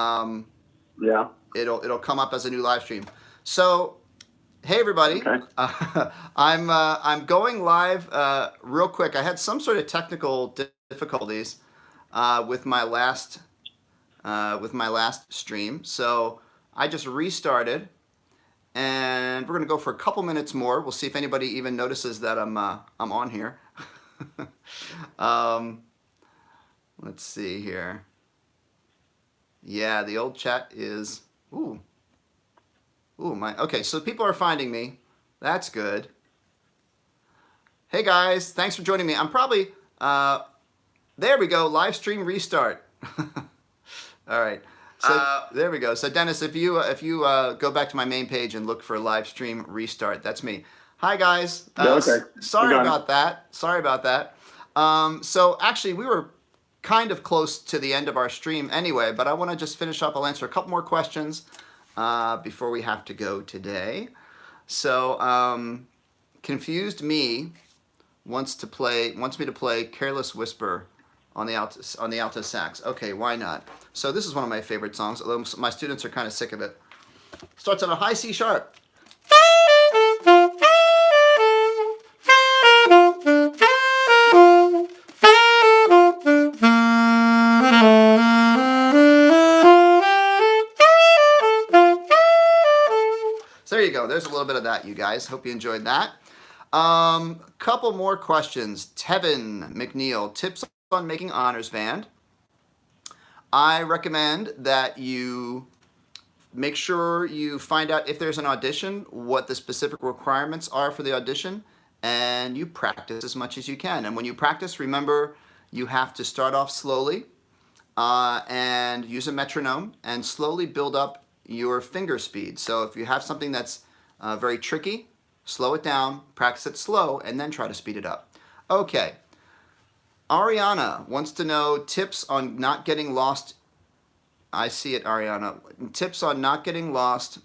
Yeah. It'll come up as a new live stream. So, hey everybody, Okay. I'm going live real quick. I had some sort of technical difficulties with my last stream, so I just restarted, and we're gonna go for a couple minutes more. We'll see if anybody even notices that I'm on here. um, let's see here. Yeah, the old chat is ooh. Ooh, okay, so people are finding me. That's good. Hey guys, thanks for joining me. I'm probably, there we go, live stream restart. All right, so there we go. So Dennis, if you go back to my main page and look for live stream restart, that's me. Hi guys, Yeah, okay. sorry about that. Sorry about that. So actually we were kind of close to the end of our stream anyway, but I want to just finish up. I'll answer a couple more questions before we have to go today. So Confused Me wants me to play Careless Whisper on the alto sax. Okay, why not? So this is one of my favorite songs, although my students are kind of sick of it. Starts on a high C sharp. So there you go. There's a little bit of that, you guys. Hope you enjoyed that. Couple more questions. Tevin McNeil, tips on making honors band. I recommend that you make sure you find out if there's an audition, what the specific requirements are for the audition, and you practice as much as you can. And when you practice, remember you have to start off slowly and use a metronome and slowly build up your finger speed. So if you have something that's very tricky, slow it down, practice it slow, and then try to speed it up. Okay. Ariana wants to know tips on not getting lost. I see it, Ariana. Tips on not getting lost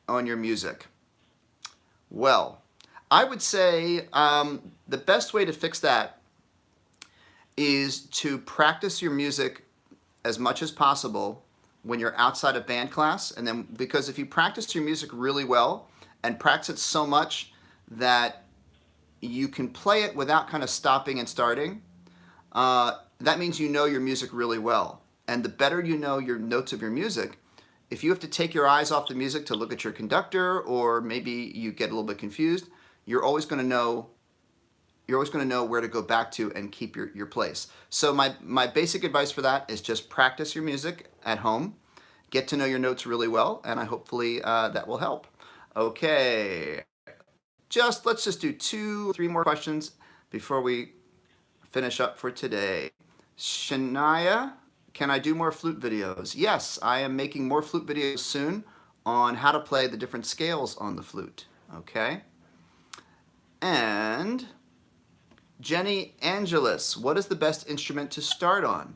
on your music. Well, I would say the best way to fix that is to practice your music as much as possible when you're outside of band class. And then, because if you practice your music really well and practice it so much that you can play it without kind of stopping and starting, that means you know your music really well. And the better you know your notes of your music, if you have to take your eyes off the music to look at your conductor, or maybe you get a little bit confused, you're always going to know where to go back to and keep your place. So my basic advice for that is just practice your music at home, get to know your notes really well, and hopefully that will help. Okay, let's just do 2-3 more questions before we finish up for today. Shania, can I do more flute videos? Yes, I am making more flute videos soon on how to play the different scales on the flute. Okay. And Jenny Angelis, what is the best instrument to start on?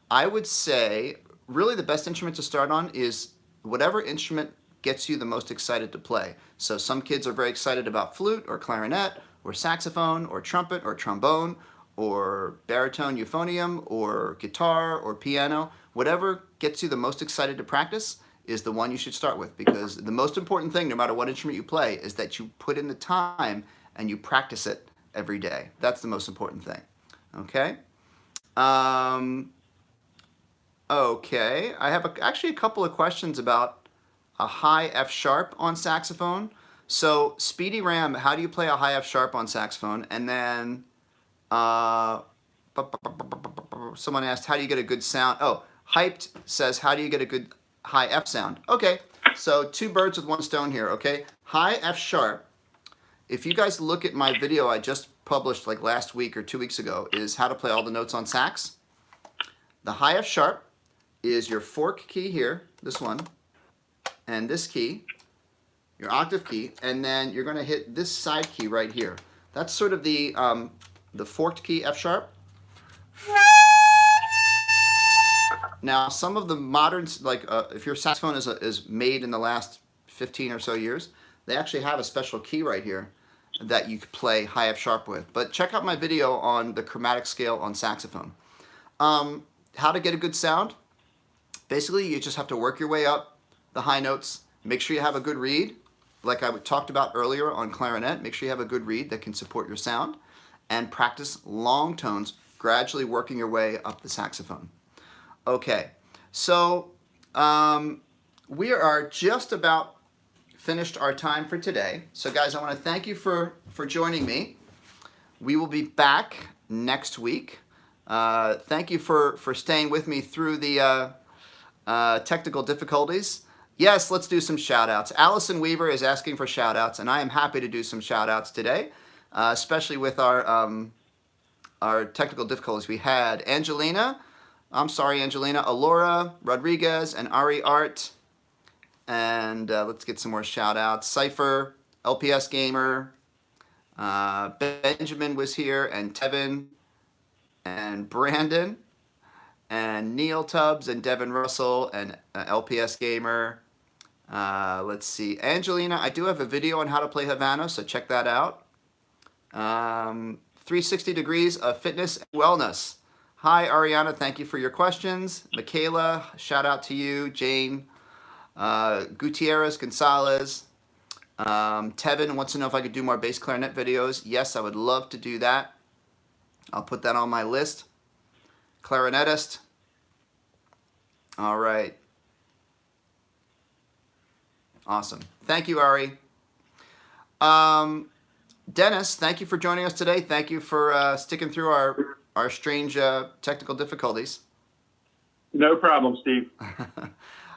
I would say really the best instrument to start on is whatever instrument gets you the most excited to play. So some kids are very excited about flute or clarinet or saxophone or trumpet or trombone or baritone euphonium or guitar or piano. Whatever gets you the most excited to practice is the one you should start with, because the most important thing, no matter what instrument you play, is that you put in the time and you practice it every day. That's the most important thing. Okay? Okay, I have actually a couple of questions about a high F sharp on saxophone. So Speedy Ram, how do you play a high F sharp on saxophone? And then someone asked, how do you get a good sound? Oh, Hyped says, how do you get a good high F sound? Okay, so 2 birds with 1 stone here, okay? High F sharp, if you guys look at my video I just published like last week or 2 weeks ago, is how to play all the notes on sax. The high F sharp is your fork key here, this one, and this key, your octave key, and then you're going to hit this side key right here. That's sort of the forked key F sharp. Now, some of the moderns, like if your saxophone is made in the last 15 or so years, they actually have a special key right here that you could play high F sharp with. But check out my video on the chromatic scale on saxophone. How to get a good sound? Basically, you just have to work your way up the high notes. Make sure you have a good reed, like I talked about earlier on clarinet. Make sure you have a good reed that can support your sound, and practice long tones, gradually working your way up the saxophone. Okay, so we are just about finished our time for today. So guys, I want to thank you for joining me. We will be back next week. Thank you for staying with me through the technical difficulties. Yes, let's do some shout outs. Allison Weaver is asking for shout outs, and I am happy to do some shout outs today, especially with our technical difficulties we had. Angelina, Alora Rodriguez, and Ari Art. And let's get some more shout outs. Cypher, LPS Gamer, Benjamin was here, and Tevin, and Brandon, and Neil Tubbs, and Devin Russell, and LPS Gamer. Let's see. Angelina, I do have a video on how to play Havana, so check that out. 360 Degrees of Fitness and Wellness. Hi, Ariana. Thank you for your questions. Michaela, shout out to you. Jane, Gutierrez Gonzalez. Tevin wants to know if I could do more bass clarinet videos. Yes, I would love to do that. I'll put that on my list. Clarinetist. All right. Awesome. Thank you, Ari. Dennis, thank you for joining us today. Thank you for sticking through our strange technical difficulties. No problem, Steve.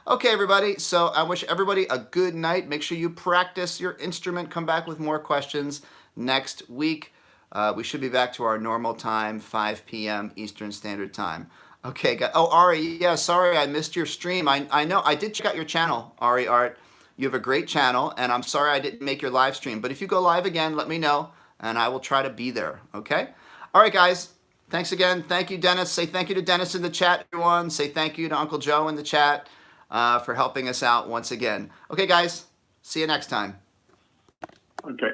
Okay, everybody. So I wish everybody a good night. Make sure you practice your instrument. Come back with more questions next week. We should be back to our normal time, 5 p.m. Eastern Standard Time. Okay, guys. Oh, Ari, yeah, sorry I missed your stream. I know. I did check out your channel, Ari Art. You have a great channel, and I'm sorry I didn't make your live stream. But if you go live again, let me know, and I will try to be there, okay? All right, guys. Thanks again. Thank you, Dennis. Say thank you to Dennis in the chat, everyone. Say thank you to Uncle Joe in the chat for helping us out once again. Okay, guys. See you next time. Okay.